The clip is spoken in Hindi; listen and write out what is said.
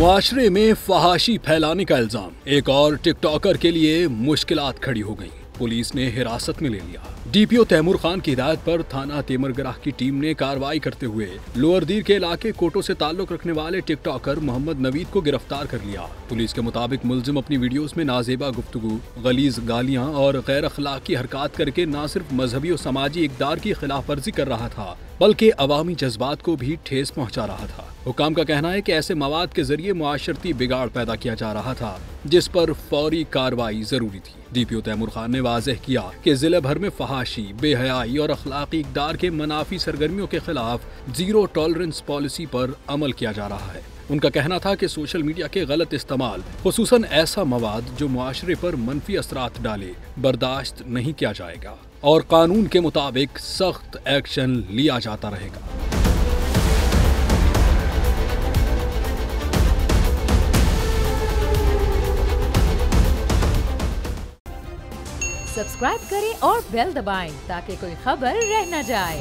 मुआशरे में फहाशी फैलाने का इल्जाम, एक और टिकटॉकर के लिए मुश्किलात खड़ी हो गई। पुलिस ने हिरासत में ले लिया। डीपीओ तैमूर खान की हिदायत पर थाना तेमरगराह की टीम ने कार्रवाई करते हुए लोअर दीर के इलाके कोटो से ताल्लुक रखने वाले टिकटॉकर मोहम्मद नवीद को गिरफ्तार कर लिया। पुलिस के मुताबिक मुलजिम अपनी वीडियोस में नाजेबा गुफ्तगू, गलीज गालियां और गैर अखलाकी हरकत करके न सिर्फ मजहबी और समाजी इकदार की खिलाफ वर्जी कर रहा था, बल्कि अवामी जज्बात को भी ठेस पहुंचा रहा था। हुकाम का कहना है कि ऐसे मवाद के जरिए मुआशरती बिगाड़ पैदा किया जा रहा था, जिस पर फौरी कार्रवाई जरूरी थी। डीपीओ तैमूर खान ने वाज़ेह किया कि जिले भर में फहाशी, बेहयाई और अखलाकी इकदार के मनाफी सरगर्मियों के खिलाफ जीरो टॉलरेंस पॉलिसी पर अमल किया जा रहा है। उनका कहना था कि सोशल मीडिया के गलत इस्तेमाल, खुसूसन ऐसा मवाद जो मुआशरे पर मनफी असरात डाले, बर्दाश्त नहीं किया जाएगा और कानून के मुताबिक सख्त एक्शन लिया जाता रहेगा। सब्सक्राइब करें और बेल दबाएं ताकि कोई खबर रह न जाए।